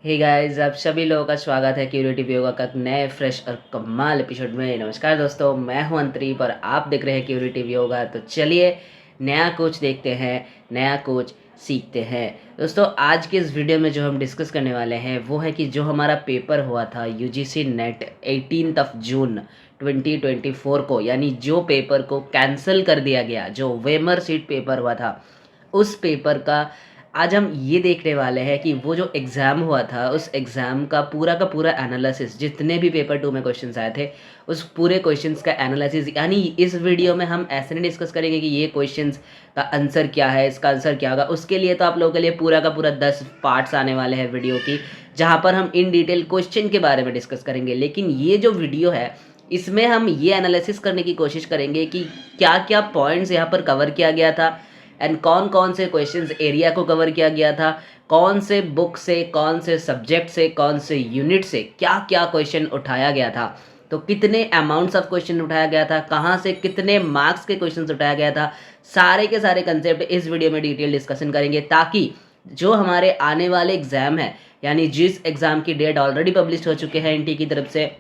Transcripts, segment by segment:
Hey guys, आप सभी लोगों का स्वागत है क्यूरेटिव योगा का नए फ्रेश और कमाल एपिसोड में। नमस्कार दोस्तों, मैं हूं अंतरीप और आप देख रहे हैं क्यूरेटिव योगा। तो चलिए नया कोच देखते हैं, नया कोच सीखते हैं। दोस्तों, आज के इस वीडियो में जो हम डिस्कस करने वाले हैं वो है कि जो हमारा पेपर हुआ था यूजीसी नेट 18 जून 2024 को, यानी जो पेपर को कैंसिल कर दिया गया, जो वेमर सीट पेपर हुआ था, उस पेपर का आज हम ये देखने वाले हैं कि वो जो एग्ज़ाम हुआ था उस एग्ज़ाम का पूरा एनालिसिस, जितने भी पेपर 2 में क्वेश्चंस आए थे उस पूरे क्वेश्चंस का एनालिसिस। यानी इस वीडियो में हम ऐसे नहीं डिस्कस करेंगे कि ये क्वेश्चंस का आंसर क्या है, इसका आंसर क्या होगा। उसके लिए तो आप लोगों के लिए पूरा का पूरा 10 पार्ट्स आने वाले हैं वीडियो की, जहाँ पर हम इन डिटेल क्वेश्चन के बारे में डिस्कस करेंगे। लेकिन ये जो वीडियो है इसमें हम ये एनालिसिस करने की कोशिश करेंगे कि क्या क्या पॉइंट्स यहाँ पर कवर किया गया था एंड कौन कौन से क्वेश्चंस एरिया को कवर किया गया था, कौन से बुक से, कौन से सब्जेक्ट से, कौन से यूनिट से क्या क्या क्वेश्चन उठाया गया था, तो कितने अमाउंट्स ऑफ क्वेश्चन उठाया गया था, कहाँ से कितने मार्क्स के क्वेश्चन उठाया गया था। सारे के सारे कंसेप्ट इस वीडियो में डिटेल डिस्कशन करेंगे, ताकि जो हमारे आने वाले एग्जाम है, यानी जिस एग्ज़ाम की डेट ऑलरेडी पब्लिश हो चुके हैं एनटी की तरफ से,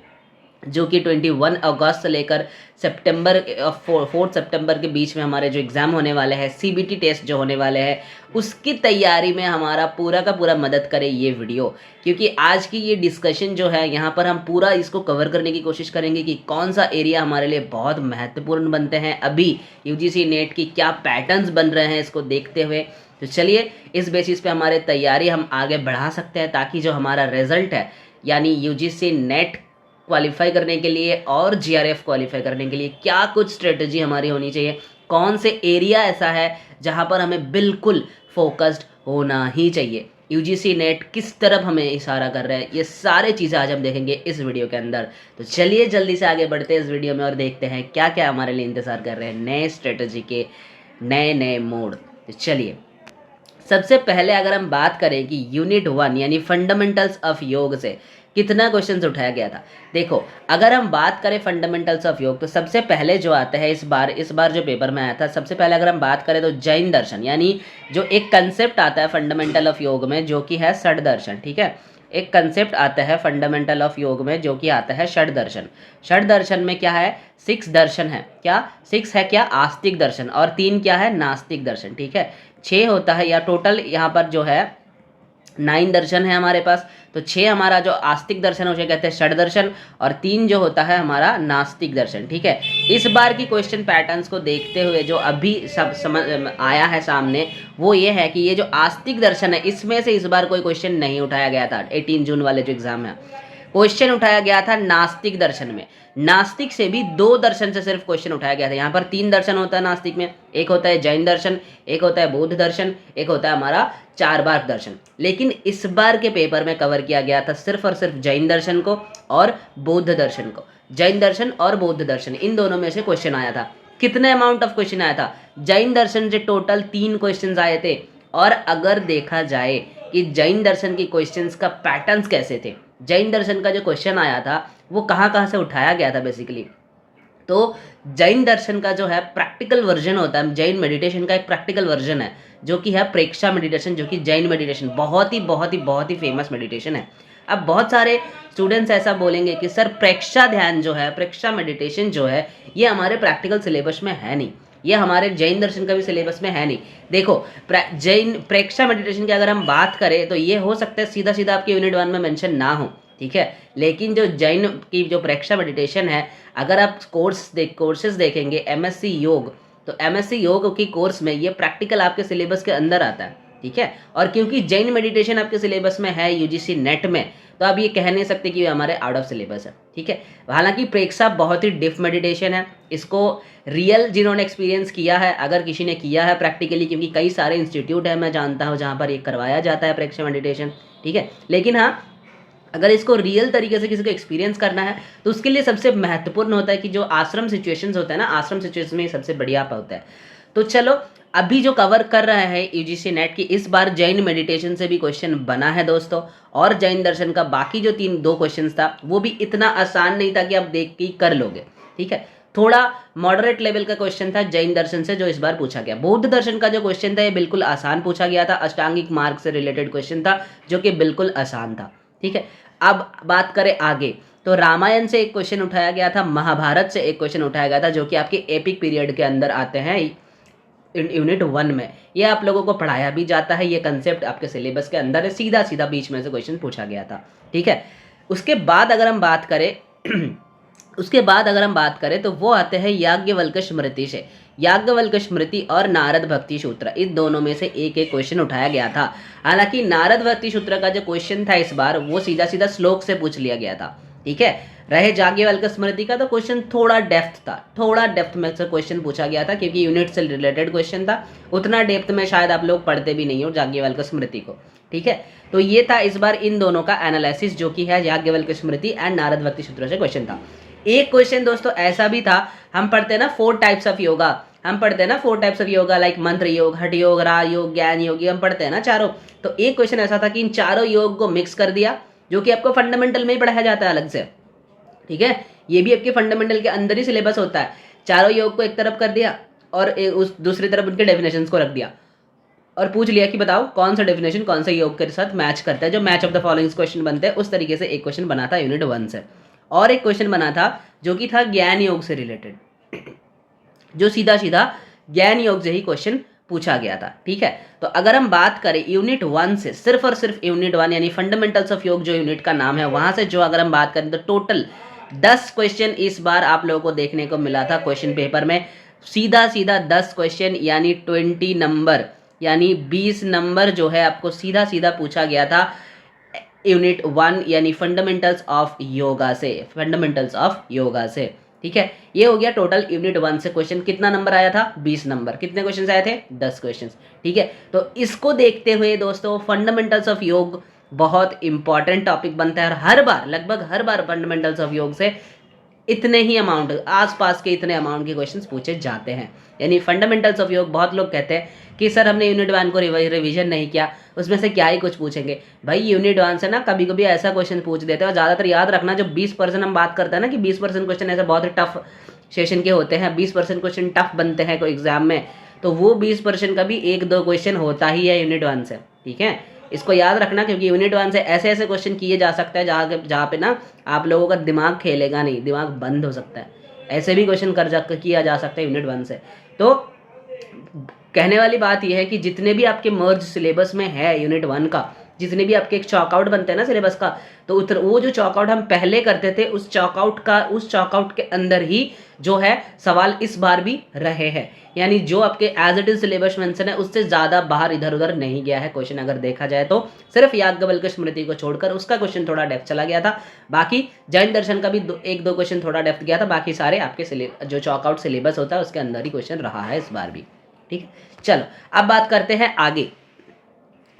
जो कि 21 अगस्त से लेकर सितंबर 4 सितंबर के बीच में हमारे जो एग्ज़ाम होने वाले हैं, सीबीटी टेस्ट जो होने वाले हैं, उसकी तैयारी में हमारा पूरा का पूरा मदद करे ये वीडियो। क्योंकि आज की ये डिस्कशन जो है, यहाँ पर हम पूरा इसको कवर करने की कोशिश करेंगे कि कौन सा एरिया हमारे लिए बहुत महत्वपूर्ण बनते हैं अभी यूजीसी नेट की, क्या पैटर्न्स बन रहे हैं इसको देखते हुए। तो चलिए इस बेसिस पे हमारे तैयारी हम आगे बढ़ा सकते हैं, ताकि जो हमारा रिजल्ट है, यानी यूजीसी नेट क्वालिफाई करने के लिए और जीआरएफ क्वालिफाई करने के लिए क्या कुछ स्ट्रेटजी हमारी होनी चाहिए, कौन से एरिया ऐसा है जहां पर हमें बिल्कुल फोकस्ड होना ही चाहिए, यूजीसी नेट किस तरफ हमें इशारा कर रहा है, ये सारे चीज़ें आज हम देखेंगे इस वीडियो के अंदर। तो चलिए जल्दी से आगे बढ़ते हैं इस वीडियो में और देखते हैं क्या क्या हमारे लिए इंतज़ार कर रहे हैं नए स्ट्रेटजी के नए नए मोड। तो चलिए सबसे पहले अगर हम बात करें कि यूनिट 1 यानी फंडामेंटल्स ऑफ योग से कितना क्वेश्चंस उठाया गया था। देखो, अगर हम बात करें फंडामेंटल्स ऑफ योग, तो सबसे पहले जो आता है इस बार जो पेपर में आया था, सबसे पहले अगर हम बात करें तो जैन दर्शन, यानी जो एक कंसेप्ट आता है फंडामेंटल ऑफ योग में, जो कि है षड दर्शन। ठीक है, एक कंसेप्ट आता है फंडामेंटल ऑफ योग में जो कि आता है षड दर्शन। षड दर्शन में क्या है, 6 दर्शन है। क्या 6 है? क्या आस्तिक दर्शन, और 3 क्या है, नास्तिक दर्शन। ठीक है, 6 होता है, या टोटल यहाँ पर जो है 9 दर्शन है हमारे पास। तो 6 हमारा जो आस्तिक दर्शन है उसे कहते हैं षड दर्शन, और 3 जो होता है हमारा नास्तिक दर्शन। ठीक है, इस बार की क्वेश्चन पैटर्न्स को देखते हुए जो अभी सब समझ आया है सामने, वो ये है कि ये जो आस्तिक दर्शन है इसमें से इस बार कोई क्वेश्चन नहीं उठाया गया था। 18 जून वाले जो एग्जाम है, क्वेश्चन उठाया गया था नास्तिक दर्शन में। नास्तिक से भी 2 दर्शन से सिर्फ क्वेश्चन उठाया गया था। यहाँ पर 3 दर्शन होता है नास्तिक में, एक होता है जैन दर्शन, एक होता है बौद्ध दर्शन, एक होता है हमारा चारवाक दर्शन। लेकिन इस बार के पेपर में कवर किया गया था सिर्फ और सिर्फ जैन दर्शन को और बौद्ध दर्शन को। जैन दर्शन और बौद्ध दर्शन, इन दोनों में से क्वेश्चन आया था। कितने अमाउंट ऑफ क्वेश्चन आया था? जैन दर्शन से टोटल 3 क्वेश्चन आए थे। और अगर देखा जाए कि जैन दर्शन की क्वेश्चंस का पैटर्न्स कैसे थे, जैन दर्शन का जो क्वेश्चन आया था वो कहाँ से उठाया गया था बेसिकली, तो जैन दर्शन का जो है प्रैक्टिकल वर्जन होता है, जैन मेडिटेशन का एक प्रैक्टिकल वर्जन है जो कि है प्रेक्षा मेडिटेशन, जो कि जैन मेडिटेशन बहुत ही फेमस मेडिटेशन है। अब बहुत सारे स्टूडेंट्स ऐसा बोलेंगे कि सर प्रेक्षा ध्यान जो है, प्रेक्षा मेडिटेशन जो है, ये हमारे प्रैक्टिकल सिलेबस में है नहीं, ये हमारे जैन दर्शन का भी सिलेबस में है नहीं। देखो, जैन प्रेक्षा मेडिटेशन की अगर हम बात करें तो ये हो सकता है सीधा सीधा आपके यूनिट 1 में मेंशन ना हो। ठीक है, लेकिन जो जैन की जो प्रेक्षा मेडिटेशन है, अगर आप कोर्सेज देखेंगे एमएससी योग, तो एमएससी योग की कोर्स में ये प्रैक्टिकल आपके सिलेबस के अंदर आता है। ठीक है, और क्योंकि जैन मेडिटेशन आपके सिलेबस में है यूजीसी नेट में, तो आप ये कह नहीं सकते कि ये हमारे आउट ऑफ सिलेबस है। ठीक है, हालांकि प्रेक्षा बहुत ही डिफ मेडिटेशन है, इसको रियल जिन्होंने एक्सपीरियंस किया है, अगर किसी ने किया है प्रैक्टिकली, क्योंकि कई सारे इंस्टीट्यूट है मैं जानता हूँ जहाँ पर ये करवाया जाता है प्रेक्षा मेडिटेशन। ठीक है, लेकिन हाँ, अगर इसको रियल तरीके से किसी को एक्सपीरियंस करना है तो उसके लिए सबसे महत्वपूर्ण होता है कि जो आश्रम सिचुएशंस होता है ना, आश्रम सिचुएशन में सबसे बढ़िया होता है। तो चलो अभी जो कवर कर रहा है यूजीसी नेट की, इस बार जैन मेडिटेशन से भी क्वेश्चन बना है दोस्तों, और जैन दर्शन का बाकी जो 2 क्वेश्चन था वो भी इतना आसान नहीं था कि आप देख के कर लोगे। ठीक है, थोड़ा मॉडरेट लेवल का क्वेश्चन था जैन दर्शन से जो इस बार पूछा गया। बौद्ध दर्शन का जो क्वेश्चन था ये बिल्कुल आसान पूछा गया था, अष्टांगिक मार्ग से रिलेटेड क्वेश्चन था जो कि बिल्कुल आसान था। ठीक है, अब बात करें आगे तो रामायण से एक क्वेश्चन उठाया गया था, महाभारत से एक क्वेश्चन उठाया गया था जो कि आपके एपिक पीरियड के अंदर आते हैं यूनिट 1 में। ये आप लोगों को पढ़ाया भी जाता है, ये कंसेप्ट आपके सिलेबस के अंदर है, सीधा सीधा बीच में से क्वेश्चन पूछा गया था। ठीक है, उसके बाद अगर हम बात करें उसके बाद अगर हम बात करें तो वो आते हैं याज्ञवल्क स्मृति से। याज्ञवल्क स्मृति और नारद भक्ति सूत्र, इस दोनों में से एक एक क्वेश्चन उठाया गया था। हालांकि नारद भक्ति सूत्र का जो क्वेश्चन था इस बार वो सीधा सीधा श्लोक से पूछ लिया गया था। ठीक है, रहे याज्ञवल्क्य स्मृति का तो क्वेश्चन थोड़ा डेप्थ था, थोड़ा डेप्थ में से क्वेश्चन पूछा गया था क्योंकि यूनिट से रिलेटेड क्वेश्चन था। उतना डेप्थ में शायद आप लोग पढ़ते भी नहीं हो याज्ञवल्क्य स्मृति को। ठीक है, तो ये था इस बार इन दोनों का एनालिसिस जो कि है याज्ञवल्क्य स्मृति एंड नारद भक्ति सूत्र से क्वेश्चन था। एक क्वेश्चन दोस्तों ऐसा भी था, हम पढ़ते हैं ना 4 टाइप्स ऑफ योगा, हम पढ़ते हैं ना 4 टाइप्स ऑफ योगा लाइक मंत्र योग, हठ योग, राज योग, ज्ञान योग, हम पढ़ते हैं ना चारों। तो एक क्वेश्चन ऐसा था कि इन चारों योग को मिक्स कर दिया जो कि आपको फंडामेंटल में ही पढ़ाया जाता है अलग से। ठीक है, ये भी आपके फंडामेंटल के अंदर ही सिलेबस होता है। चारों योग को एक तरफ कर दिया और उस दूसरी तरफ उनके डेफिनेशंस को रख दिया और पूछ लिया कि बताओ कौन सा डेफिनेशन कौन सा योग के साथ मैच करता है, जो match of the following question बनते हैं उस तरीके से एक क्वेश्चन बना था यूनिट 1 से। और एक क्वेश्चन बना था जो कि था ज्ञान योग से रिलेटेड, जो सीधा सीधा ज्ञान योग से ही क्वेश्चन पूछा गया था। ठीक है, तो अगर हम बात करें यूनिट 1 से, सिर्फ और सिर्फ यूनिट 1 यानी फंडामेंटल्स ऑफ योग जो यूनिट का नाम है वहां से जो अगर हम बात करें तो टोटल 10 क्वेश्चन इस बार आप लोगों को देखने को मिला था क्वेश्चन पेपर में। सीधा सीधा 10 क्वेश्चन यानी 20 नंबर यानी 20 नंबर जो है आपको सीधा सीधा पूछा गया था यूनिट 1 यानी फंडामेंटल्स ऑफ योगा से, फंडामेंटल्स ऑफ योगा से। ठीक है, ये हो गया टोटल यूनिट 1 से क्वेश्चन। कितना नंबर आया था? 20 नंबर। कितने क्वेश्चन आए थे? 10 क्वेश्चन। ठीक है, तो इसको देखते हुए दोस्तों फंडामेंटल्स ऑफ योग बहुत इंपॉर्टेंट टॉपिक बनता है और हर बार लगभग हर बार फंडामेंटल्स ऑफ योग से इतने ही अमाउंट, आसपास के इतने अमाउंट के क्वेश्चंस पूछे जाते हैं। यानी फंडामेंटल्स ऑफ योग, बहुत लोग कहते हैं कि सर हमने यूनिट 1 को रिवीजन नहीं किया, उसमें से क्या ही कुछ पूछेंगे। भाई यूनिट 1 से ना कभी कभी ऐसा क्वेश्चन पूछ देते हैं और ज़्यादातर याद रखना जो 20% हम बात करते हैं ना कि 20% क्वेश्चन ऐसे बहुत ही टफ सेशन के होते हैं, 20% क्वेश्चन टफ बनते हैं कोई एग्जाम में, तो वो 20% का भी 1-2 क्वेश्चन होता ही है यूनिट 1 से। ठीक है, इसको याद रखना क्योंकि यूनिट 1 से ऐसे ऐसे क्वेश्चन किए जा सकते हैं जहाँ पे ना आप लोगों का दिमाग खेलेगा नहीं, दिमाग बंद हो सकता है। ऐसे भी क्वेश्चन किया जा सकता है यूनिट 1 से। तो कहने वाली बात यह है कि जितने भी आपके मर्ज सिलेबस में है यूनिट 1 का, जितने भी आपके एक चॉकआउट बनते हैं ना सिलेबस का, तो वो जो चॉकआउट हम पहले करते थे उस चॉकआउट के अंदर ही जो है सवाल इस बार भी रहे हैं। यानी जो आपके as it is syllabus mention है उससे ज़्यादा बाहर इधर उधर नहीं गया है क्वेश्चन। अगर देखा जाए तो सिर्फ याज्ञवल्क्य स्मृति को छोड़कर उसका क्वेश्चन थोड़ा डेप्थ चला गया था, बाकी जैन दर्शन का भी 1-2 क्वेश्चन थोड़ा डेप्थ गया था, बाकी सारे आपके जो चॉकआउट सिलेबस होता है उसके अंदर ही क्वेश्चन रहा है इस बार भी। ठीक है, चलो अब बात करते हैं आगे,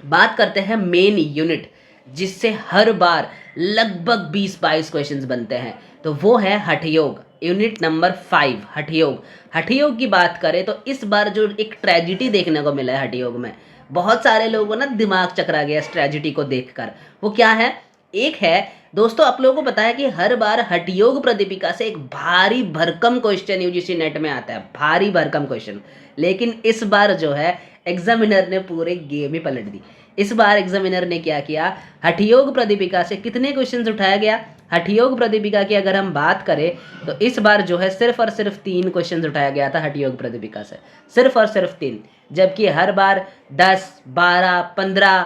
बात करते हैं मेन यूनिट जिससे हर बार लगभग 20-22 क्वेश्चंस बनते हैं, तो वो है हठ योग, यूनिट नंबर 5 हठ योग। हठ योग की बात करें तो इस बार जो एक ट्रेजिडी देखने को मिला है हठ योग में, बहुत सारे लोगों को ना दिमाग चकरा गया इस ट्रेजिडी को देखकर। वो क्या है? एक है दोस्तों, आप लोगों को पता है कि हर बार हठ योग प्रतिपिका से एक भारी भरकम क्वेश्चन यूजीसी नेट में आता है, भारी भरकम क्वेश्चन, लेकिन इस बार जो है एग्जामिनर ने पूरे गेम ही पलट दी। इस बार एग्जामिनर ने क्या किया, हठ योग प्रतिपिका से कितने क्वेश्चंस उठाया गया? हठ योग प्रतिपिका की अगर हम बात करें तो इस बार जो है सिर्फ और सिर्फ 3 क्वेश्चंस उठाया गया था हठ योग प्रतिपिका से, सिर्फ और सिर्फ 3, जबकि हर बार 10, 12, 15,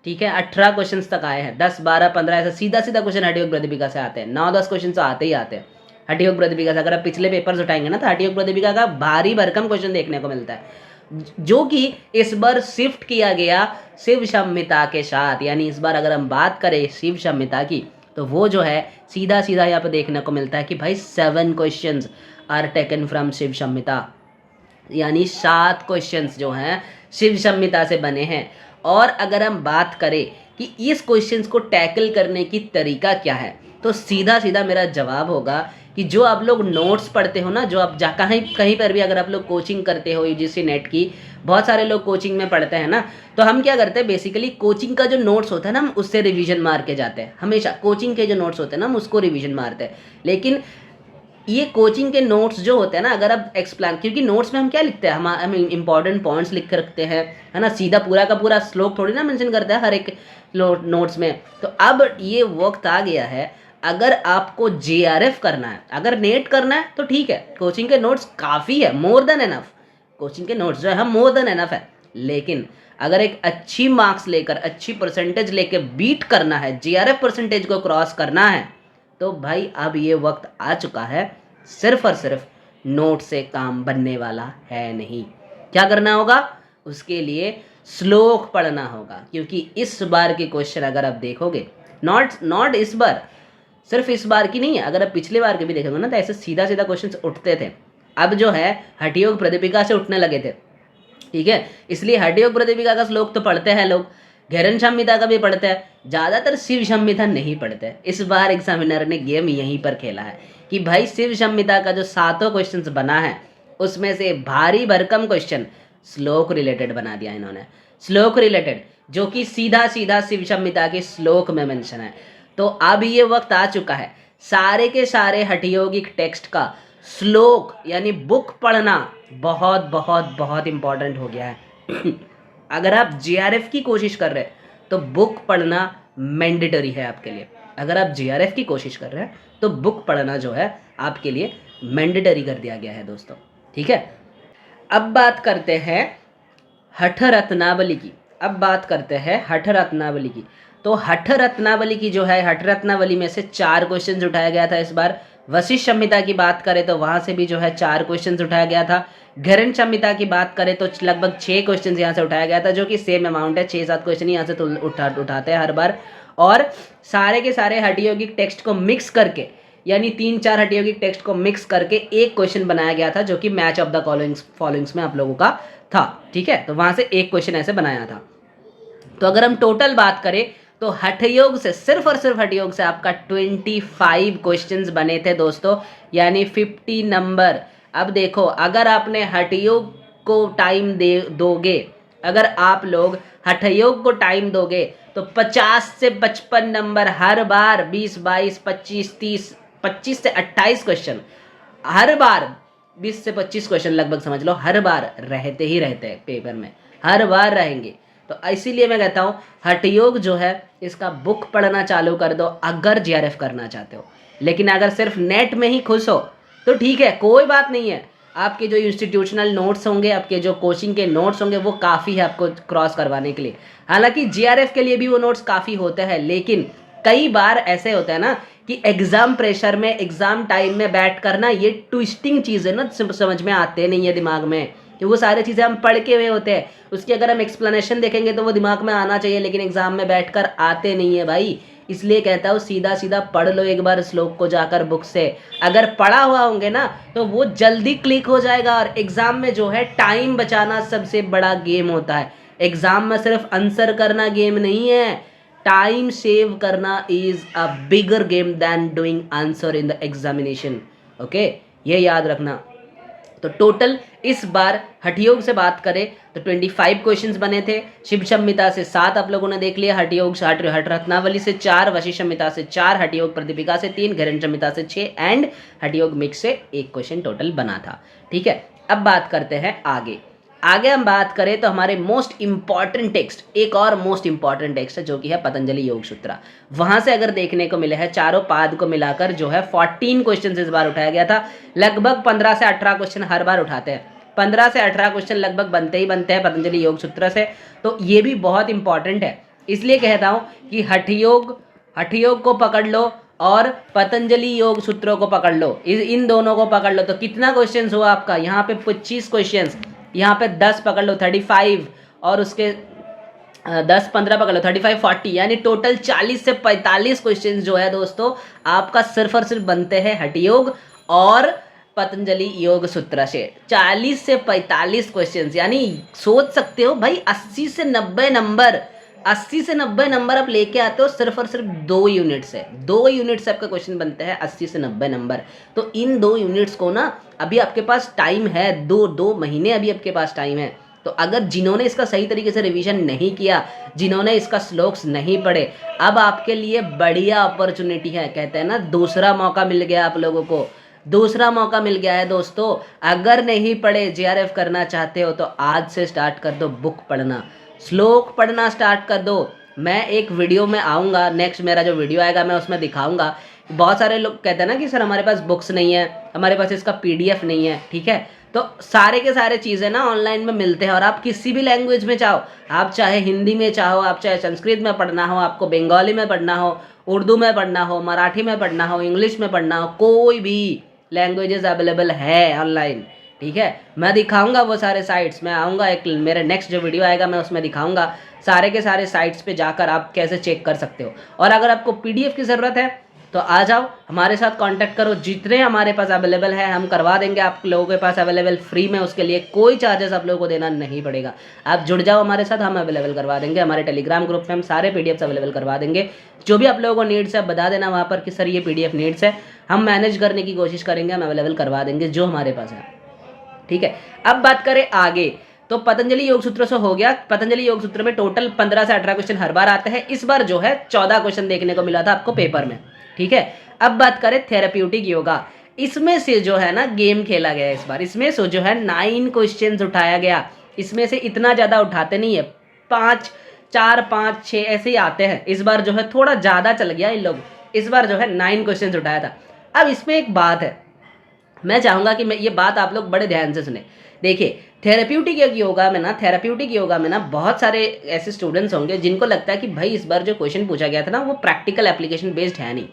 ठीक है 18 क्वेश्चंस तक आए हैं। 10, 12, 15 ऐसा सीधा सीधा क्वेश्चन हठ योग प्रतिपिका से आते हैं। 9-10 क्वेश्चन तो आते ही आते हैं हठ योग प्रतिपिका से। अगर आप पिछले पेपर्स उठाएंगे ना तो हठ योग प्रतिपिका का भारी भरकम क्वेश्चन देखने को मिलता है, जो कि इस बार शिफ्ट किया गया शिव संहिता के साथ। यानी इस बार अगर हम बात करें शिव संहिता की तो वो जो है सीधा सीधा यहाँ पे देखने को मिलता है कि भाई 7 questions are taken from Shiv Samhita, यानी 7 क्वेश्चंस जो हैं शिव संहिता से बने हैं। और अगर हम बात करें कि इस क्वेश्चंस को टैकल करने की तरीका क्या है, तो सीधा सीधा मेरा जवाब होगा कि जो आप लोग नोट्स पढ़ते हो ना, जो आप कहीं पर भी अगर आप लोग कोचिंग करते हो यूजीसी नेट की, बहुत सारे लोग कोचिंग में पढ़ते हैं ना, तो हम क्या करते हैं बेसिकली कोचिंग का जो नोट्स होता है ना हम उससे रिवीजन मार के जाते हैं। हमेशा कोचिंग के जो नोट्स होते हैं ना हम उसको रिवीजन मारते हैं, लेकिन ये कोचिंग के नोट्स जो होते हैं ना, अगर आप एक्सप्लेन, क्योंकि नोट्स में हम क्या लिखते हैं, हम इंपॉर्टेंट पॉइंट्स लिख के रखते हैं, है ना, सीधा पूरा का पूरा श्लोक थोड़ी ना मेंशन करते हैं हर एक नोट्स में। तो अब ये वक्त आ गया है, अगर आपको जेआरएफ करना है, अगर नेट करना है तो ठीक है, कोचिंग के नोट्स काफ़ी है, मोर देन एनफ। कोचिंग के नोट्स जो है मोर देन एनफ है, लेकिन अगर एक अच्छी मार्क्स लेकर, अच्छी परसेंटेज लेकर बीट करना है, जेआरएफ परसेंटेज को क्रॉस करना है, तो भाई अब ये वक्त आ चुका है, सिर्फ और सिर्फ नोट से काम बनने वाला है नहीं। क्या करना होगा? उसके लिए श्लोक पढ़ना होगा, क्योंकि इस बार के क्वेश्चन अगर आप देखोगे, नॉट इस बार, सिर्फ इस बार की नहीं है, अगर आप पिछले बार के भी देखोगे ना, तो ऐसे सीधा सीधा क्वेश्चन उठते थे। अब जो है हठयोग प्रदीपिका से उठने लगे थे, ठीक है, इसलिए हठयोग प्रदीपिका का श्लोक तो पढ़ते हैं लोग, घेरन संहिता का भी पढ़ते हैं, ज़्यादातर शिव संहिता नहीं पढ़ते। इस बार एग्जामिनर ने गेम यहीं पर खेला है कि भाई शिव संहिता का जो 7 क्वेश्चन बना है, उसमें से भारी भरकम क्वेश्चन श्लोक रिलेटेड बना दिया इन्होंने, श्लोक रिलेटेड, जो कि सीधा सीधा शिव संहिता के श्लोक में मेंशन है। तो अब ये वक्त आ चुका है, सारे के सारे हठयोगिक टेक्स्ट का श्लोक यानी बुक पढ़ना बहुत बहुत बहुत इंपॉर्टेंट हो गया है। अगर आप जेआरएफ की कोशिश कर रहे हैं तो बुक पढ़ना मैंडेटरी है आपके लिए। अगर आप जेआरएफ की कोशिश कर रहे हैं तो बुक पढ़ना जो है आपके लिए मैंडेटरी कर दिया गया है दोस्तों, ठीक है। अब बात करते हैं हठ रत्नावली की, अब बात करते हैं हठ रत्नावली की। तो हठ रत्नावली की जो है, हठ रत्नावली में से 4 क्वेश्चन उठाया गया था इस बार। वशिष्ठ संहिता की बात करें तो वहाँ से भी जो है 4 क्वेश्चन उठाया गया था। घेरन संहिता की बात करें तो लगभग 6 क्वेश्चन यहाँ से उठाया गया था, जो कि सेम अमाउंट है, 6-7 क्वेश्चन यहाँ से तो उठाते हैं हर बार। और सारे के सारे हठयोगिक टेक्स्ट को मिक्स करके, यानी 3-4 हठयोगिक टेक्स्ट को मिक्स करके एक क्वेश्चन बनाया गया था, जो कि मैच ऑफ द फॉलोइंग्स में आप लोगों का था, ठीक है। तो वहाँ से एक क्वेश्चन ऐसे बनाया था। तो अगर हम टोटल बात करें तो हठयोग से, सिर्फ और सिर्फ हठयोग से आपका 25 क्वेश्चंस बने थे दोस्तों, यानी 50 नंबर। अब देखो, अगर आपने हठयोग को टाइम दोगे, अगर आप लोग हठयोग को टाइम दोगे तो 50 से 55 नंबर हर बार, 20, 22, 25, 30, 25 से 28 क्वेश्चन हर बार, 20 से 25 क्वेश्चन लगभग समझ लो हर बार रहते ही रहते हैं पेपर में, हर बार रहेंगे। तो इसीलिए मैं कहता हूँ हठयोग जो है इसका बुक पढ़ना चालू कर दो अगर जेआरएफ करना चाहते हो। लेकिन अगर सिर्फ नेट में ही खुश हो तो ठीक है, कोई बात नहीं है, आपके जो इंस्टीट्यूशनल नोट्स होंगे, आपके जो कोचिंग के नोट्स होंगे, वो काफ़ी है आपको क्रॉस करवाने के लिए। हालांकि जेआरएफ के लिए भी वो नोट्स काफ़ी होते हैं, लेकिन कई बार ऐसे होता है ना कि एग्जाम प्रेशर में, एग्जाम टाइम में बैठ कर ना, ये ट्विस्टिंग चीज़ है ना, समझ में आते नहीं है दिमाग में, कि वो सारी चीज़ें हम पढ़ के हुए होते हैं, उसकी अगर हम एक्सप्लेनेशन देखेंगे तो वो दिमाग में आना चाहिए, लेकिन एग्जाम में बैठकर आते नहीं है भाई। इसलिए कहता हूँ सीधा सीधा पढ़ लो एक बार श्लोक को जाकर बुक से। अगर पढ़ा हुआ होंगे ना तो वो जल्दी क्लिक हो जाएगा। और एग्जाम में जो है टाइम बचाना सबसे बड़ा गेम होता है। एग्जाम में सिर्फ आंसर करना गेम नहीं है, टाइम सेव करना is a bigger game than doing answer in the examination. Okay, ये याद रखना। तो टोटल इस बार हठयोग से बात करें तो 25 क्वेश्चंस बने थे। शिव संहिता से 7 आप लोगों ने देख लिया, हठयोग हठ रत्नावली से 4, वशिष्ठ संहिता से 4, हठयोग प्रदीपिका से 3, घेरन संहिता से 6 एंड हठयोग मिक्स से 1 क्वेश्चन टोटल बना था, ठीक है। अब बात करते हैं आगे। आगे हम बात करें तो हमारे मोस्ट इंपॉर्टेंट टेक्स्ट, एक और मोस्ट इंपॉर्टेंट टेक्स्ट है जो कि है पतंजलि योग सूत्र। वहां से अगर देखने को मिले हैं, चारों पाद को मिलाकर जो है 14 क्वेश्चन इस बार उठाया गया था। लगभग 15 से 18 क्वेश्चन हर बार उठाते हैं, 15 से 18 क्वेश्चन लगभग बनते ही बनते हैं पतंजलि योग सूत्र से। तो ये भी बहुत इंपॉर्टेंट है, इसलिए कहता हूँ कि हठयोग को पकड़ लो और पतंजलि योग सूत्रों को पकड़ लो, इन दोनों को पकड़ लो। तो कितना क्वेश्चन हुआ आपका यहाँ पे? 25 क्वेश्चन, यहाँ पे 10 पकड़ लो 35, और उसके 10-15 पकड़ लो 35-40, यानी टोटल 40 से 45 क्वेश्चन जो है दोस्तों आपका सिर्फ और सिर्फ बनते हैं हठयोग और पतंजलि योग सूत्र से। 40 से 45 क्वेश्चन, यानी सोच सकते हो भाई 80 से 90 नंबर, 80 से 90 नंबर आप लेके आते हो सिर्फ और सिर्फ 2 यूनिट से। 2 यूनिट से आपका क्वेश्चन बनते हैं 80 से 90 नंबर। तो इन 2 यूनिट्स को ना अभी आपके पास टाइम है, 2 महीने अभी आपके पास टाइम है। तो अगर जिन्होंने इसका सही तरीके से रिवीजन नहीं किया, जिन्होंने इसका श्लोक्स नहीं पढ़े, अब आपके लिए बढ़िया अपॉर्चुनिटी है। कहते हैं ना दूसरा मौका मिल गया आप लोगों को, दूसरा मौका मिल गया है दोस्तों। अगर नहीं पढ़े, जेआरएफ करना चाहते हो तो आज से स्टार्ट कर दो बुक पढ़ना, श्लोक पढ़ना स्टार्ट कर दो। मैं एक वीडियो में आऊँगा, नेक्स्ट मेरा जो वीडियो आएगा मैं उसमें दिखाऊंगा। बहुत सारे लोग कहते हैं ना कि सर हमारे पास बुक्स नहीं है, हमारे पास इसका पीडीएफ नहीं है, ठीक है। तो सारे के सारे चीज़ें ना ऑनलाइन में मिलते हैं, और आप किसी भी लैंग्वेज में चाहो, आप चाहे हिंदी में चाहो, आप चाहे संस्कृत में पढ़ना हो, आपको बंगाली में पढ़ना हो, उर्दू में पढ़ना हो, मराठी में पढ़ना हो, इंग्लिश में पढ़ना हो, कोई भी लैंग्वेजेस अवेलेबल है ऑनलाइन, ठीक है। मैं दिखाऊंगा वो सारे साइट्स, मैं आऊँगा, एक मेरे नेक्स्ट जो वीडियो आएगा मैं उसमें दिखाऊंगा सारे के सारे साइट्स पे जाकर आप कैसे चेक कर सकते हो। और अगर आपको पीडीएफ की ज़रूरत है तो आ जाओ, हमारे साथ कांटेक्ट करो, जितने हमारे पास अवेलेबल है हम करवा देंगे आप लोगों के पास अवेलेबल फ्री में। उसके लिए कोई चार्जेस आप लोगों को देना नहीं पड़ेगा। आप जुड़ जाओ हमारे साथ, हम अवेलेबल करवा देंगे। हमारे टेलीग्राम ग्रुप में हम सारे पीडीएफ अवेलेबल करवा देंगे। जो भी आप लोगों को नीड्स है बता देना वहाँ पर कि सर ये पीडीएफ नीड्स है, हम मैनेज करने की कोशिश करेंगे, हम अवेलेबल करवा देंगे जो हमारे पास है, ठीक है। अब बात करें आगे, तो पतंजलि योग सूत्र से हो गया। पतंजलि योग सूत्र में टोटल 15 से 18 क्वेश्चन हर बार आते हैं। इस बार जो है 14 क्वेश्चन देखने को मिला था आपको पेपर में, ठीक है। अब बात करें थेरेप्यूटिक योगा, इसमें से जो है ना गेम खेला गया इस बार। इसमें से जो है 9 क्वेश्चन उठाया गया। इसमें से इतना ज़्यादा उठाते नहीं है, 5, 4, 5, 6 ऐसे ही आते हैं। इस बार जो है थोड़ा ज़्यादा चल गया इन लोग, इस बार जो है 9 क्वेश्चन उठाया था। अब इसमें एक बात है, मैं चाहूँगा कि मैं ये बात आप लोग बड़े ध्यान से सुने। देखिए थेरेप्यूटिक योगा में ना बहुत सारे ऐसे स्टूडेंट्स होंगे जिनको लगता है कि भाई इस बार जो क्वेश्चन पूछा गया था ना वो प्रैक्टिकल एप्लीकेशन बेस्ड है नहीं।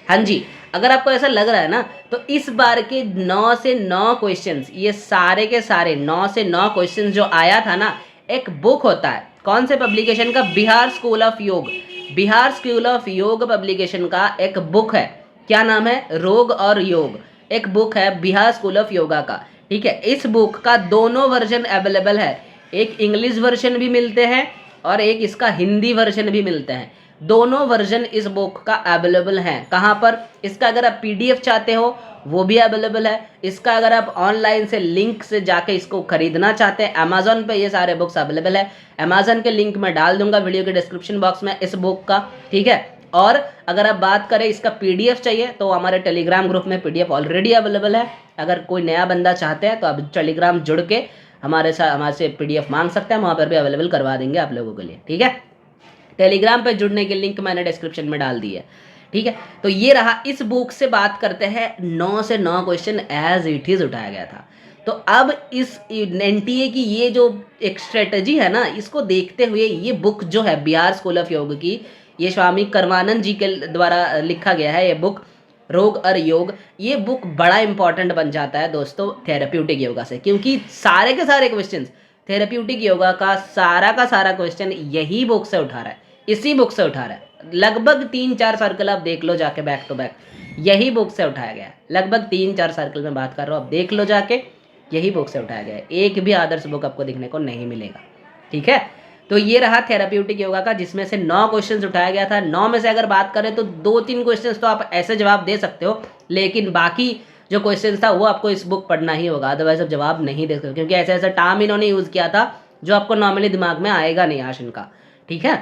हाँ जी, अगर आपको ऐसा लग रहा है ना तो इस बार के 9 से 9 क्वेश्चंस, ये सारे के सारे 9 से 9 क्वेश्चंस जो आया था ना, एक बुक होता है, कौन से पब्लिकेशन का, बिहार स्कूल ऑफ योग, बिहार स्कूल ऑफ योग पब्लिकेशन का एक बुक है। क्या नाम है, रोग और योग, एक बुक है बिहार स्कूल ऑफ योगा का, ठीक है। इस बुक का दोनों वर्जन अवेलेबल है, एक इंग्लिश वर्जन भी मिलते हैं और एक इसका हिंदी वर्जन भी मिलते हैं। दोनों वर्जन इस बुक का अवेलेबल है। कहाँ पर, इसका अगर आप पीडीएफ चाहते हो वो भी अवेलेबल है। इसका अगर आप ऑनलाइन से लिंक से जाके इसको खरीदना चाहते हैं, अमेजोन पे ये सारे बुक्स अवेलेबल है। अमेजोन के लिंक मैं डाल दूंगा वीडियो के डिस्क्रिप्शन बॉक्स में इस बुक का, ठीक है। और अगर आप बात करें इसका पीडीएफ चाहिए तो हमारे टेलीग्राम ग्रुप में पीडीएफ ऑलरेडी अवेलेबल है। अगर कोई नया बंदा चाहते हैं तो आप टेलीग्राम जुड़ के हमारे से पीडीएफ मांग सकते हैं, वहाँ पर भी अवेलेबल करवा देंगे आप लोगों के लिए, ठीक है। टेलीग्राम पे जुड़ने की लिंक मैंने डिस्क्रिप्शन में डाल दी है, ठीक है। तो ये रहा, इस बुक से बात करते हैं 9 से 9 क्वेश्चन एज इट इज उठाया गया था। तो अब इस एनटीए की ये जो एक स्ट्रेटजी है ना, इसको देखते हुए ये बुक जो है बिहार स्कूल ऑफ योग की, ये स्वामी कर्मानंद जी के द्वारा लिखा गया है ये बुक, रोग और योग, ये बुक बड़ा इंपॉर्टेंट बन जाता है दोस्तों थेरेप्यूटिक योगा से, क्योंकि सारे के सारे क्वेश्चंस थेरेप्यूटिक योगा का सारा क्वेश्चन यही बुक से उठा रहा है, इसी बुक से उठा रहा है। लगभग 3-4 सर्कल आप देख लो जाके बैक टू बैक, यही बुक से उठाया गया है। लगभग 3-4 सर्कल में बात कर रहा हूँ, आप देख लो जाके, यही बुक से उठाया गया है। एक भी आदर्श बुक आपको देखने को नहीं मिलेगा, ठीक है। तो ये रहा थेरेप्यूटिक योगा का, जिसमें से 9 क्वेश्चंस उठाया गया था। 9 में से अगर बात करें तो 2-3 क्वेश्चंस तो आप ऐसे जवाब दे सकते हो, लेकिन बाकी जो क्वेश्चंस था वो आपको इस बुक पढ़ना ही होगा, अदरवाइज आप जवाब नहीं दे सकते, क्योंकि ऐसे ऐसा टर्म इन्होंने यूज़ किया था जो आपको नॉर्मली दिमाग में आएगा नहीं आशन का, ठीक है।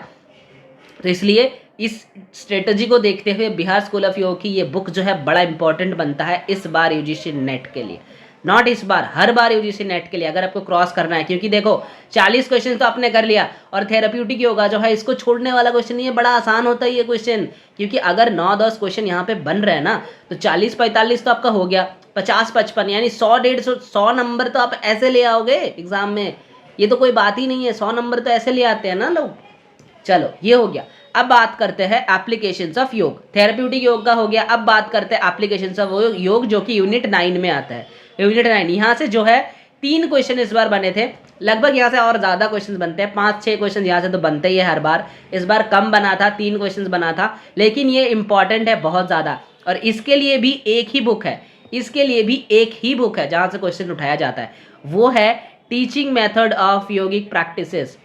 तो इसलिए इस स्ट्रेटजी को देखते हुए बिहार स्कूल ऑफ योग की ये बुक जो है बड़ा इंपॉर्टेंट बनता है इस बार यूजीसी नेट के लिए। नॉट इस बार, हर बार यूजीसी नेट के लिए अगर आपको क्रॉस करना है, क्योंकि देखो 40 क्वेश्चन तो आपने कर लिया, और थेरेप्यूटिक योगा जो है इसको छोड़ने वाला क्वेश्चन नहीं है, बड़ा आसान होता है ये क्वेश्चन, क्योंकि अगर 9-10 क्वेश्चन यहाँ पे बन रहे हैं ना तो 40-45 तो आपका हो गया, 50-55 यानी 100-150 नंबर तो आप ऐसे ले आओगे एग्जाम में, ये तो कोई बात ही नहीं है, 100 नंबर तो ऐसे ले आते हैं ना लोग। चलो ये हो गया। अब बात करते हैं एप्लीकेशंस ऑफ योग, थेरेप्यूटिक योग का हो गया। अब बात करते हैं एप्लीकेशंस ऑफ योग, जो कि यूनिट 9 में आता है। यूनिट 9 यहाँ से जो है 3 क्वेश्चन इस बार बने थे, लगभग यहाँ से और ज़्यादा क्वेश्चन बनते हैं, 5-6 क्वेश्चन यहाँ से तो बनते ही है हर बार। इस बार कम बना था, 3 क्वेश्चन बना था, लेकिन ये इंपॉर्टेंट है बहुत ज़्यादा, और इसके लिए भी एक ही बुक है, इसके लिए भी एक ही बुक है जहाँ से क्वेश्चन उठाया जाता है, वो है teaching method of yogic practices,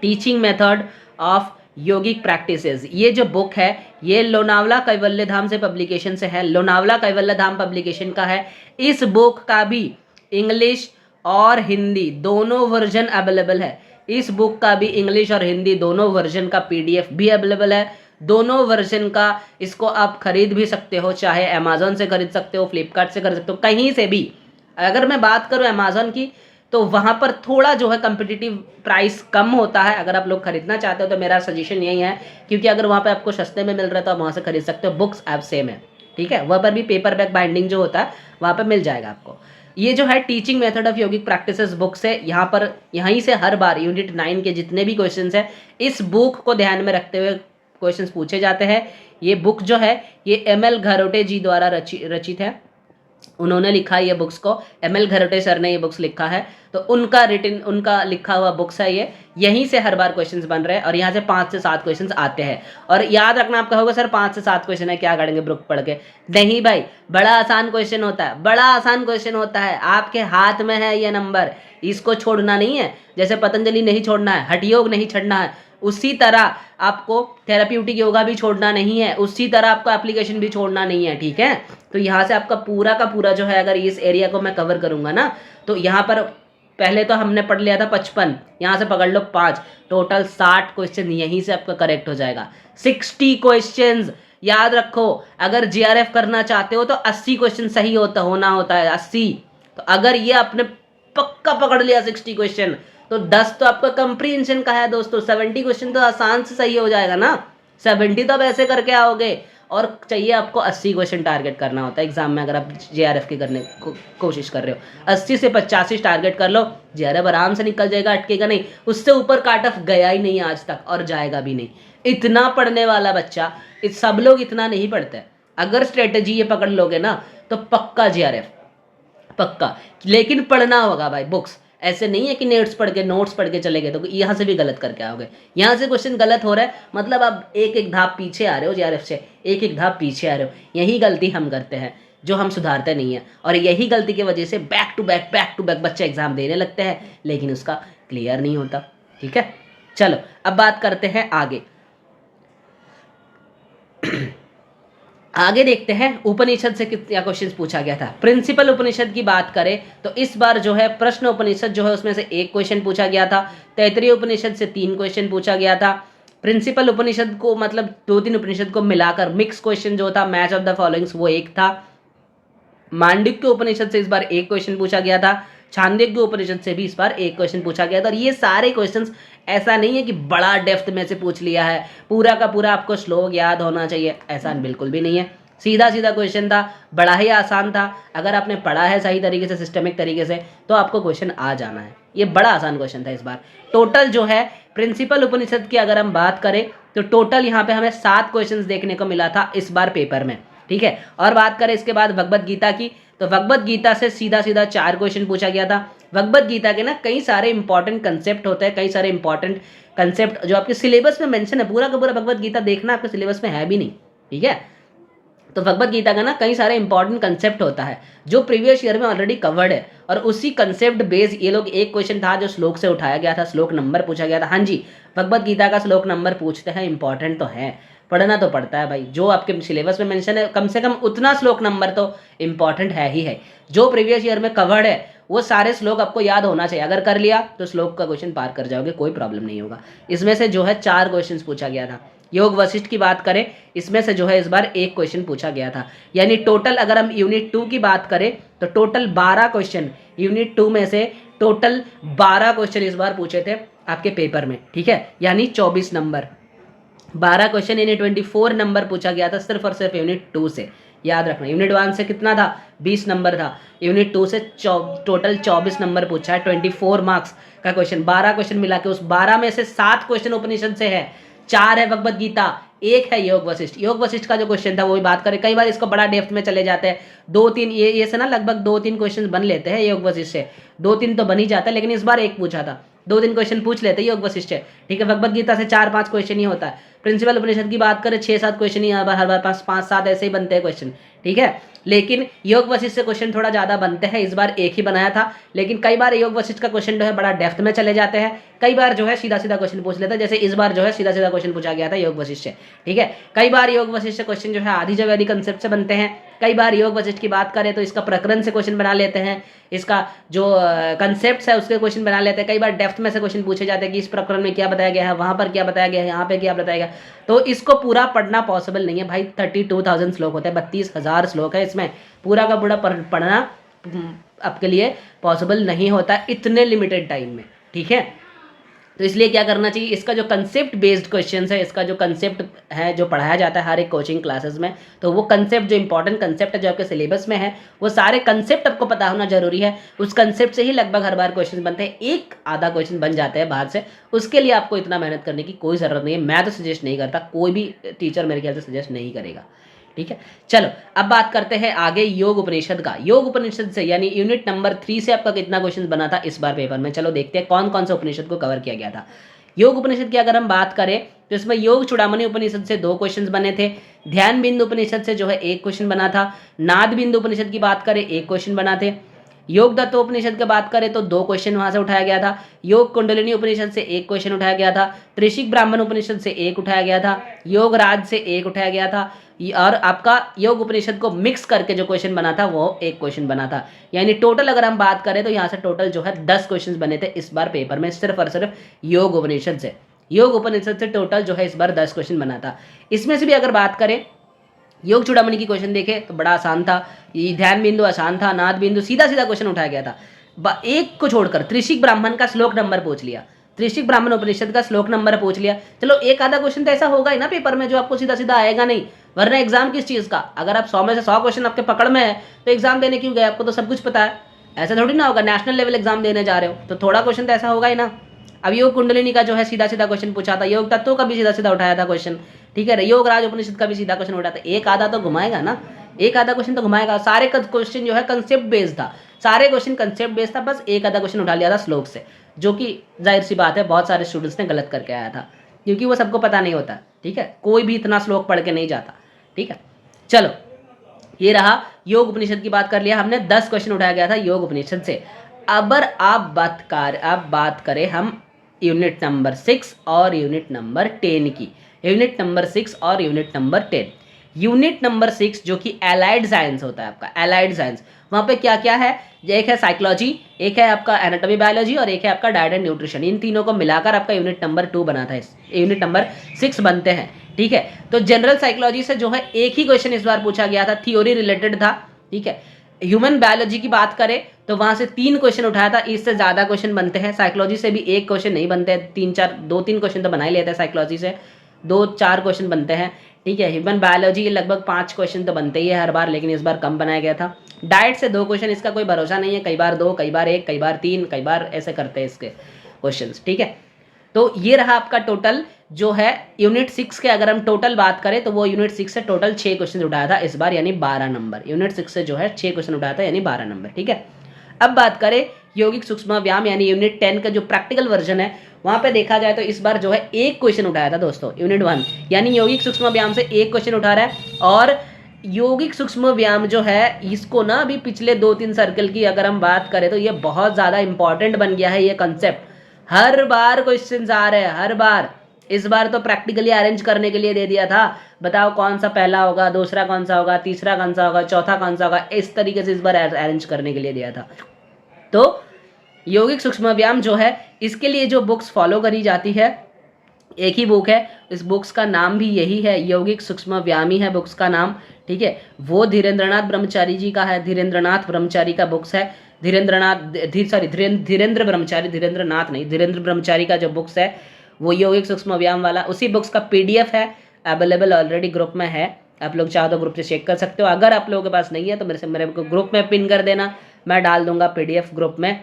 teaching method of yogic practices. ये जो बुक है ये लोनावला कैवल्य धाम से पब्लिकेशन से है, लोनावला कैवल्य धाम पब्लिकेशन का है। इस बुक का भी इंग्लिश और हिंदी दोनों वर्जन अवेलेबल है, इस बुक का भी इंग्लिश और हिंदी दोनों वर्जन का पीडीएफ भी अवेलेबल है, दोनों वर्जन का इसको आप खरीद भी सकते हो, चाहे अमेजोन से खरीद सकते हो, फ्लिपकार्ट से खरीद सकते हो, कहीं से भी। अगर मैं बात करूं अमेजोन की तो वहाँ पर थोड़ा जो है कम्पिटिटिव प्राइस कम होता है। अगर आप लोग खरीदना चाहते हो तो मेरा सजेशन यही है, क्योंकि अगर वहाँ पे आपको सस्ते में मिल रहा है तो आप वहाँ से खरीद सकते हो। बुक्स ऐप सेम है, ठीक है, वहाँ पर भी पेपर बैक बाइंडिंग जो होता है वहाँ पर मिल जाएगा आपको। ये जो है teaching method of yogic practices books है, यहाँ पर यहीं से हर बार यूनिट 9 के जितने भी क्वेश्चंस हैं इस बुक को ध्यान में रखते हुए क्वेश्चंस पूछे जाते हैं। ये बुक जो है ये एम.एल. घरोटे जी द्वारा रचित है, उन्होंने लिखा है ये बुक्स को, एम.एल. घरोटे सर ने ये बुक्स लिखा है, तो उनका लिखा हुआ बुक्स है ये। यहीं से हर बार क्वेश्चंस बन रहे हैं और यहाँ से 5 से 7 क्वेश्चंस आते हैं। और याद रखना, आप कहोगे सर 5 से 7 क्वेश्चन है क्या करेंगे बुक पढ़ के? नहीं भाई, बड़ा आसान क्वेश्चन होता है, बड़ा आसान क्वेश्चन होता है, आपके हाथ में है ये नंबर, इसको छोड़ना नहीं है। जैसे पतंजलि नहीं छोड़ना है, हठ योग नहीं छोड़ना है, उसी तरह आपको थेराप्यूटिक योगा भी छोड़ना नहीं है, उसी तरह आपको एप्लीकेशन भी छोड़ना नहीं है, ठीक है। तो यहाँ से आपका पूरा का पूरा जो है, अगर इस एरिया को मैं कवर करूँगा ना, तो यहाँ पर पहले तो हमने पढ़ लिया था 55, यहाँ से पकड़ लो 5, टोटल 60 क्वेश्चन यहीं से आपका करेक्ट हो जाएगा। 60 क्वेश्चन याद रखो, अगर जीआरएफ करना चाहते हो तो 80 क्वेश्चन सही होना होता है, 80। तो अगर ये आपने पक्का पकड़ लिया 60 क्वेश्चन, तो 10 तो आपका कंप्रीहेंशन का है दोस्तों, 70 क्वेश्चन तो आसान से सही हो जाएगा ना। 70 तो आप ऐसे करके आओगे, और चाहिए आपको 80 क्वेश्चन टारगेट करना होता है एग्जाम में। अगर आप जेआरएफ की करने को कोशिश कर रहे हो, 80 से 85 टारगेट कर लो, जेआरएफ आराम से निकल जाएगा, अटकेगा नहीं। उससे ऊपर काट ऑफ गया ही नहीं आज तक, और जाएगा भी नहीं। इतना पढ़ने वाला बच्चा, सब लोग इतना नहीं पढ़ते। अगर स्ट्रेटेजी ये पकड़ लोगे ना तो पक्का जेआरएफ, पक्का। लेकिन पढ़ना होगा भाई बुक्स, ऐसे नहीं है कि नोट्स पढ़ के चले गए तो यहाँ से भी गलत करके आओगे। यहाँ से क्वेश्चन गलत हो रहा है मतलब आप एक एक धाप पीछे आ रहे हो जेआरएफ से, एक एक धाप पीछे आ रहे हो। यही गलती हम करते हैं जो हम सुधारते नहीं है, और यही गलती की वजह से बैक टू बैक बच्चे एग्जाम देने लगते हैं, लेकिन उसका क्लियर नहीं होता, ठीक है। चलो अब बात करते हैं आगे। आगे देखते हैं उपनिषद से कितना क्वेश्चन पूछा गया था। प्रिंसिपल उपनिषद की बात करें तो इस बार जो है प्रश्न उपनिषद जो है उसमें से 1 क्वेश्चन पूछा गया था। तैत्तिरीय उपनिषद से 3 क्वेश्चन पूछा गया था। प्रिंसिपल उपनिषद को मतलब 2-3 उपनिषद को मिलाकर मिक्स क्वेश्चन जो था मैच ऑफ द फॉलोइंग्स वो 1 था। मांडुक्य उपनिषद से इस बार 1 क्वेश्चन पूछा गया था। छांदोग्य उपनिषद से भी इस बार 1 क्वेश्चन पूछा गया था। और ये सारे क्वेश्चंस ऐसा नहीं है कि बड़ा डेप्थ में से पूछ लिया है, पूरा का पूरा आपको श्लोक याद होना चाहिए, ऐसा बिल्कुल भी नहीं है। सीधा सीधा क्वेश्चन था, बड़ा ही आसान था। अगर आपने पढ़ा है सही तरीके से, सिस्टमिक तरीके से, तो आपको क्वेश्चन आ जाना है। ये बड़ा आसान क्वेश्चन था इस बार। टोटल जो है प्रिंसिपल उपनिषद की अगर हम बात करें तो टोटल यहाँ पे हमें 7 क्वेश्चन देखने को मिला था इस बार पेपर में, ठीक है। और बात करें इसके बाद भगवत गीता की, तो भगवत गीता से सीधा सीधा 4 क्वेश्चन पूछा गया था। भगवत गीता के ना कई सारे इंपॉर्टेंट कंसेप्ट होते हैं, कई सारे इंपॉर्टेंट कंसेप्ट जो आपके सिलेबस में मेंशन है। पूरा का पूरा भगवत गीता देखना आपके सिलेबस में है भी नहीं, ठीक है। तो भगवत गीता का ना कई सारे इंपॉर्टेंट कंसेप्ट होता है जो प्रीवियस ईयर में ऑलरेडी कवर्ड है, और उसी कंसेप्ट बेस ये लोग 1 क्वेश्चन था जो श्लोक से उठाया गया था, श्लोक नंबर पूछा गया था। हाँ जी, भगवत गीता का श्लोक नंबर पूछते हैं, इंपॉर्टेंट तो है, पढ़ना तो पड़ता है भाई। जो आपके सिलेबस में मेंशन है कम से कम उतना श्लोक नंबर तो इंपॉर्टेंट है ही है। जो प्रीवियस ईयर में कवर्ड है वो सारे श्लोक आपको याद होना चाहिए। अगर कर लिया तो श्लोक का क्वेश्चन पार कर जाओगे, कोई प्रॉब्लम नहीं होगा। इसमें से जो है 4 क्वेश्चन पूछा गया था। योग वशिष्ठ की बात करें, इसमें से जो है इस बार 1 क्वेश्चन पूछा गया था। यानी टोटल अगर हम यूनिट 2 की बात करें तो टोटल 12 क्वेश्चन, यूनिट 2 में से टोटल 12 क्वेश्चन इस बार पूछे थे आपके पेपर में, ठीक है। यानी 24 नंबर, 12 क्वेश्चन यानी 24 नंबर पूछा गया था सिर्फ और सिर्फ यूनिट 2 से। याद रखना, यूनिट 1 से कितना था, 20 नंबर था। यूनिट 2 से टोटल 24 नंबर पूछा है, 24 मार्क्स का क्वेश्चन। 12 क्वेश्चन मिला के उस 12 में से 7 क्वेश्चन उपनिषद से है, 4 है भगवत गीता, 1 है योग वशिष्ठ। योग वशिष्ठ का जो क्वेश्चन था वो भी बात करें, कई बार इसको बड़ा डेप्थ में चले जाते हैं। 2-3 ये से ना लगभग 2-3 क्वेश्चन बन लेते हैं योग वशिष्ठ से, 2-3 तो बन ही जाता है, लेकिन इस बार 1 पूछा था। 2-3 क्वेश्चन पूछ लेते हैं योग वशिष्ठ से, ठीक है। भगवत गीता से 4-5 क्वेश्चन ही होता है। प्रिंसिपल उपनिषद की बात करें 6-7 क्वेश्चन ही हर बार 5-7 ऐसे ही बनते हैं क्वेश्चन, ठीक है। लेकिन योग वशिष्ठ से क्वेश्चन थोड़ा ज़्यादा बनते हैं। इस बार 1 ही बनाया था, लेकिन कई बार योग वशिष्ठ का क्वेश्चन जो है बड़ा डेप्थ में चले जाते हैं, कई बार जो है सीधा सीधा क्वेश्चन पूछ लेते हैं। जैसे इस बार जो है सीधा सीधा क्वेश्चन पूछा गया था योग वशिष्ठ से, ठीक है। कई बार योग वशिष्ठ से क्वेश्चन जो है आधी जवेरी कंसेप्ट से बनते हैं, कई बार योग वशिष्ठ की बात करें तो इसका प्रकरण से क्वेश्चन बना लेते हैं, इसका जो कंसेप्ट है उसके क्वेश्चन बना लेते हैं। कई बार डेप्थ में से क्वेश्चन पूछे जाते हैं कि इस प्रकरण में क्या बताया गया है, वहाँ पर क्या बताया गया है, यहाँ पे क्या बताया गया। तो इसको पूरा पढ़ना पॉसिबल नहीं है भाई। 32,000 श्लोक होते हैं, 32,000 श्लोक है, इसमें पूरा का पूरा पढ़ना आपके लिए पॉसिबल नहीं होता इतने लिमिटेड टाइम में, ठीक है। तो इसलिए क्या करना चाहिए, इसका जो कंसेप्ट बेस्ड क्वेश्चंस है, इसका जो कंसेप्ट है जो पढ़ाया जाता है हर एक कोचिंग क्लासेस में, तो वो कंसेप्ट जो इंपॉर्टेंट कंसेप्ट है जो आपके सिलेबस में है, वो सारे कंसेप्ट आपको पता होना जरूरी है। उस कंसेप्ट से ही लगभग हर बार क्वेश्चन बनते हैं, एक आधा क्वेश्चन बन जाते हैं बाहर से। उसके लिए आपको इतना मेहनत करने की कोई ज़रूरत नहीं है। मैं तो सजेस्ट नहीं करता, कोई भी टीचर मेरे ख्याल से सजेस्ट नहीं करेगा, ठीक है। चलो अब बात करते हैं आगे योग उपनिषद का। योग उपनिषद से यानी यूनिट नंबर 3 से आपका कितना क्वेश्चन बना था इस बार पेपर में, चलो देखते हैं कौन कौन से उपनिषद को कवर किया गया था। योग उपनिषद की अगर हम बात करें तो इसमें योग चूड़ामणि उपनिषद से 2 क्वेश्चन बने थे, ध्यान बिंदु उपनिषद से जो है 1 क्वेश्चन बना था, नाद बिंदु उपनिषद की बात करें 1 क्वेश्चन बना थे, योग दत्तोपनिषद की बात करें तो 2 क्वेश्चन वहां से उठाया गया था, योग कुंडलिनी उपनिषद से 1 क्वेश्चन उठाया गया था, त्रिशिक ब्राह्मण उपनिषद से 1 उठाया गया था, योग राज से 1 उठाया गया था, और आपका योग उपनिषद को मिक्स करके जो क्वेश्चन बना था वो 1 क्वेश्चन बना था। यानी टोटल अगर हम बात करें तो यहाँ से टोटल जो है 10 क्वेश्चन बने थे इस बार पेपर में, सिर्फ और सिर्फ योग उपनिषद से। योग उपनिषद से टोटल जो है इस बार 10 क्वेश्चन बना था। इसमें से भी अगर बात करें योग चूड़ामणि की क्वेश्चन देखे तो बड़ा आसान था, ये ध्यान बिंदु आसान था, नाद बिंदु सीधा सीधा क्वेश्चन उठाया गया था। एक को छोड़कर त्रिशिक ब्राह्मण का श्लोक नंबर पूछ लिया, त्रिशिक ब्राह्मण उपनिषद का श्लोक नंबर पूछ लिया। चलो एक आधा क्वेश्चन तो ऐसा होगा ही ना पेपर में जो आपको सीधा सीधा आएगा नहीं, वरना एग्जाम किस चीज़ का, अगर आप 100 में से 100 क्वेश्चन आपके पकड़ में है तो एग्जाम देने क्यों गए, आपको तो सब कुछ पता है। ऐसा थोड़ी ना होगा, नेशनल लेवल एग्जाम देने जा रहे हो तो थोड़ा क्वेश्चन तो ऐसा होगा ही ना। अब योग कुंडलिनी का जो है सीधा सीधा क्वेश्चन पूछा था, योग तत्वों का भी सीधा सीधा उठाया था क्वेश्चन, ठीक है। योग राज उपनिषद का भी सीधा क्वेश्चन उठाया था, एक आधा तो घुमाएगा ना, एक आधा क्वेश्चन तो घुमाएगा। सारे क्वेश्चन जो है कंसेप्ट बेस्ड था, सारे क्वेश्चन कंसेप्ट बेस्ड था, बस एक आधा क्वेश्चन उठा लिया था श्लोक से, जो कि जाहिर सी बात है बहुत सारे स्टूडेंट्स ने गलत करके आया था, क्योंकि वो सबको पता नहीं होता, ठीक है। कोई भी इतना श्लोक पढ़ के नहीं जाता, ठीक है। चलो ये रहा योग उपनिषद की बात कर लिया हमने, 10 क्वेश्चन उठाया गया था योग उपनिषद से। अब आप बात करें हम यूनिट नंबर 6 और यूनिट नंबर 10 की, यूनिट नंबर 6 और यूनिट नंबर 10। यूनिट नंबर 6 जो कि एलाइड साइंस होता है आपका, एलाइड साइंस, वहाँ पे क्या क्या है, एक है साइकोलॉजी, एक है आपका एनाटॉमी बायोलॉजी और एक है आपका डाइट एंड न्यूट्रिशन। इन तीनों को मिलाकर आपका यूनिट नंबर 2 बना था, यूनिट नंबर 6 बनते हैं, ठीक है। तो जनरल साइकोलॉजी से जो है एक ही क्वेश्चन इस बार पूछा गया था, थ्योरी रिलेटेड था, ठीक है। ह्यूमन बायोलॉजी की बात करें तो वहां से 3 क्वेश्चन उठाया था, इससे ज़्यादा क्वेश्चन बनते हैं। साइकोलॉजी से भी 1 क्वेश्चन नहीं बनते हैं, 2-3 क्वेश्चन तो बना ही लेते हैं साइकोलॉजी से, 2-4 क्वेश्चन बनते हैं, ठीक है। ह्यूमन बायोलॉजी लगभग 5 क्वेश्चन तो बनते ही है हर बार, लेकिन इस बार कम बनाया गया था। डाइट से 2 क्वेश्चन, इसका कोई भरोसा नहीं है, कई बार 2, कई बार 1, कई बार 3, कई बार ऐसे करते हैं इसके क्वेश्चन, ठीक है। तो ये रहा आपका टोटल जो है यूनिट 6 के। अगर हम टोटल बात करें तो वो यूनिट 6 से टोटल 6 क्वेश्चन उठाया था इस बार, यानी 12 नंबर। यूनिट 6 से जो है 6 क्वेश्चन उठाया था, यानी 12 नंबर, ठीक है। अब बात करें यौगिक सूक्ष्म व्यायाम यानी यूनिट 10 का जो प्रैक्टिकल वर्जन है, वहां पे देखा जाए तो इस बार जो है 1 क्वेश्चन उठाया था दोस्तों, यूनिट 1 यानी यौगिक सूक्ष्म व्यायाम से 1 क्वेश्चन उठा रहा है। और यौगिक सूक्ष्म व्यायाम जो है इसको ना अभी पिछले 2-3 सर्कल की अगर हम बात करें तो ये बहुत ज़्यादा इंपॉर्टेंट बन गया है। ये कंसेप्ट हर बार क्वेश्चन आ रहे हैं, हर बार। इस बार तो प्रैक्टिकली अरेंज करने के लिए दे दिया था, बताओ कौन सा पहला होगा, दूसरा कौन सा होगा, तीसरा कौन सा होगा, चौथा कौन सा होगा, इस तरीके से इस बार अरेंज करने के लिए दिया था। तो यौगिक सूक्ष्म व्यायाम जो है इसके लिए जो बुक्स फॉलो करी जाती है, एक ही बुक है, इस बुक्स का नाम भी यही है, यौगिक सूक्ष्म व्यायाम ही है बुक्स का नाम, ठीक है। वो धीरेन्द्रनाथ ब्रह्मचारी जी का है, धीरेन्द्रनाथ ब्रह्मचारी का बुक्स है, धीरेन्द्र ब्रह्मचारी का जो बुक्स है वो यौगिक सूक्ष्म व्यायाम वाला, उसी बुक्स का PDF है, अवेलेबल ऑलरेडी ग्रुप में है। आप लोग चाहो तो ग्रुप से चेक कर सकते हो, अगर आप लोगों के पास नहीं है तो मेरे को ग्रुप में पिन कर देना, मैं डाल दूंगा PDF ग्रुप में।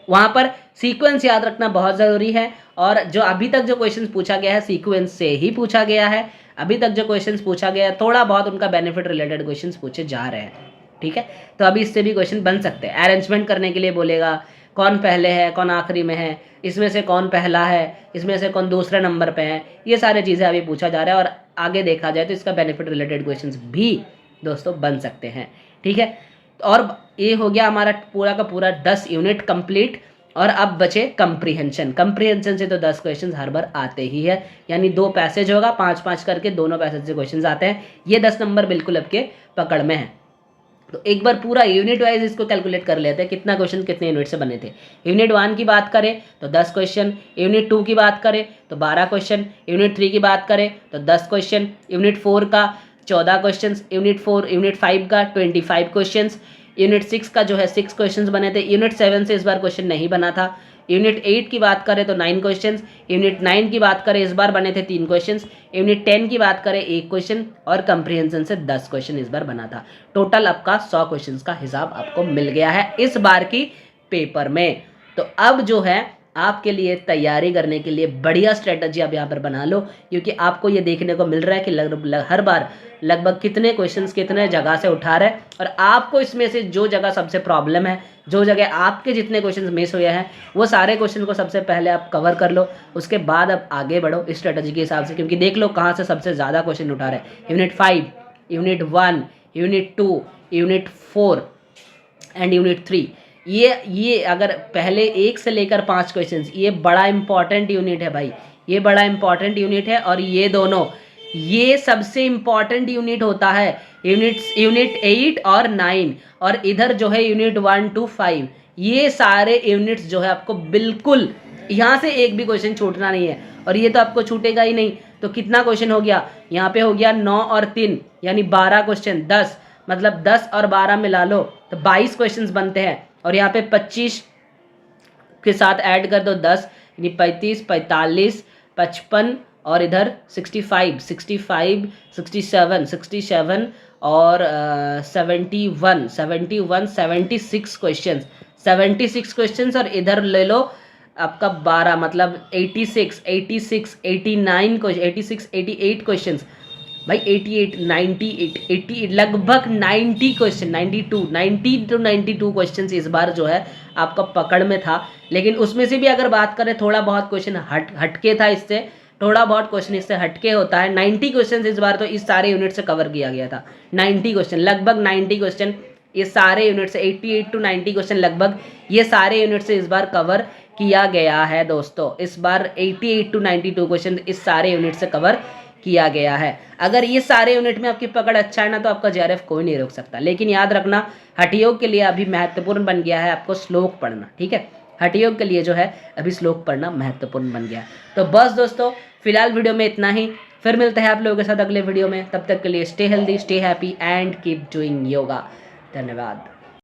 वहाँ पर सीक्वेंस याद रखना बहुत ज़रूरी है, और जो अभी तक जो क्वेश्चंस पूछा गया है सीक्वेंस से ही पूछा गया है। अभी तक जो क्वेश्चंस पूछा गया है थोड़ा बहुत उनका बेनिफिट रिलेटेड क्वेश्चंस पूछे जा रहे हैं, ठीक है। तो अभी इससे भी क्वेश्चन बन सकते हैं। अरेंजमेंट करने के लिए बोलेगा, कौन पहले है, कौन आखिरी में है, इसमें से कौन पहला है, इसमें से कौन दूसरे नंबर पे है, ये सारी चीज़ें अभी पूछा जा रहा है। और आगे देखा जाए तो इसका बेनिफिट रिलेटेड क्वेश्चंस भी दोस्तों बन सकते हैं, ठीक है। और ये हो गया हमारा पूरा का पूरा 10 यूनिट कंप्लीट। और अब बचे कंप्रीहेंशन। कंप्रीहेंशन से तो 10 क्वेश्चन हर बार आते ही है, यानी 2 पैसेज होगा, 5-5 करके दोनों पैसेज से क्वेश्चन आते हैं। ये 10 नंबर बिल्कुल आपके पकड़ में है, तो एक बार पूरा यूनिट वाइज इसको कैलकुलेट कर लेते हैं कितना क्वेश्चन कितने यूनिट से बने थे। यूनिट 1 की बात करें तो 10 क्वेश्चन, यूनिट 2 की बात करें तो 12 क्वेश्चन, यूनिट 3 की बात करें तो 10 क्वेश्चन, यूनिट 4 का 14 क्वेश्चन, यूनिट 5 का 25 क्वेश्चन, यूनिट 6 का जो है 6 क्वेश्चन बने थे। यूनिट 7 से इस बार क्वेश्चन नहीं बना था। यूनिट 8 की बात करें तो 9 क्वेश्चन, यूनिट 9 की बात करें इस बार बने थे 3 क्वेश्चन, यूनिट 10 की बात करें 1 क्वेश्चन और कंप्रीहेंशन से 10 क्वेश्चन इस बार बना था। टोटल आपका 100 क्वेश्चन का हिसाब आपको मिल गया है इस बार की पेपर में। तो अब जो है आपके लिए तैयारी करने के लिए बढ़िया स्ट्रेटजी आप यहाँ पर बना लो, क्योंकि आपको ये देखने को मिल रहा है कि हर बार लगभग कितने क्वेश्चंस कितने जगह से उठा रहे हैं, और आपको इसमें से जो जगह सबसे प्रॉब्लम है, जो जगह आपके जितने क्वेश्चंस मिस हुए हैं, वो सारे क्वेश्चन को सबसे पहले आप कवर कर लो, उसके बाद आप आगे बढ़ो इस स्ट्रेटजी के हिसाब से। क्योंकि देख लो कहाँ से सबसे ज़्यादा क्वेश्चन उठा रहे हैं। Unit 5, unit 1, unit 2, unit 4 and unit 3। ये अगर पहले 1 से लेकर 5 क्वेश्चंस, ये बड़ा इंपॉर्टेंट यूनिट है भाई, ये बड़ा इंपॉर्टेंट यूनिट है। और ये दोनों, ये सबसे इंपॉर्टेंट यूनिट होता है यूनिट 8 और 9, और इधर जो है यूनिट 1 to 5। ये सारे यूनिट्स जो है आपको बिल्कुल यहाँ से एक भी क्वेश्चन छूटना नहीं है, और ये तो आपको छूटेगा ही नहीं। तो कितना क्वेश्चन हो गया यहाँ पे? हो गया 9 और 3 यानी 12 क्वेश्चन, 10 मतलब 10 और 12 मिला लो तो 22 क्वेश्चंस बनते हैं। और यहाँ पे 25 के साथ ऐड कर दो 10 यानी 35, 45, 55 और इधर 65, 67 और 71, 76 क्वेश्चंस, 76 क्वेश्चंस। और इधर ले लो आपका 12 मतलब 86, 88 क्वेश्चंस भाई, 88, 98 लगभग 90 क्वेश्चन, 90 to 92 क्वेश्चन इस बार जो है आपका पकड़ में था। लेकिन उसमें से भी अगर बात करें थोड़ा बहुत क्वेश्चन हटके था, इससे थोड़ा बहुत क्वेश्चन इससे हटके होता है। 90 क्वेश्चन इस बार तो इस सारे यूनिट से कवर किया गया था। 90 क्वेश्चन, लगभग 90 क्वेश्चन ये सारे यूनिट से, 88 to 90 क्वेश्चन लगभग ये सारे यूनिट से इस बार कवर किया गया है दोस्तों। इस बार 88 to 92 क्वेश्चन इस सारे यूनिट से कवर किया गया है। अगर ये सारे यूनिट में आपकी पकड़ अच्छा है ना, तो आपका जेआरएफ कोई नहीं रोक सकता। लेकिन याद रखना, हठयोग के लिए अभी महत्वपूर्ण बन गया है आपको श्लोक पढ़ना, ठीक है? हठयोग के लिए जो है अभी श्लोक पढ़ना महत्वपूर्ण बन गया है। तो बस दोस्तों, फिलहाल वीडियो में इतना ही। फिर मिलते हैं आप लोगों के साथ अगले वीडियो में। तब तक के लिए stay healthy, stay happy and keep doing yoga. धन्यवाद।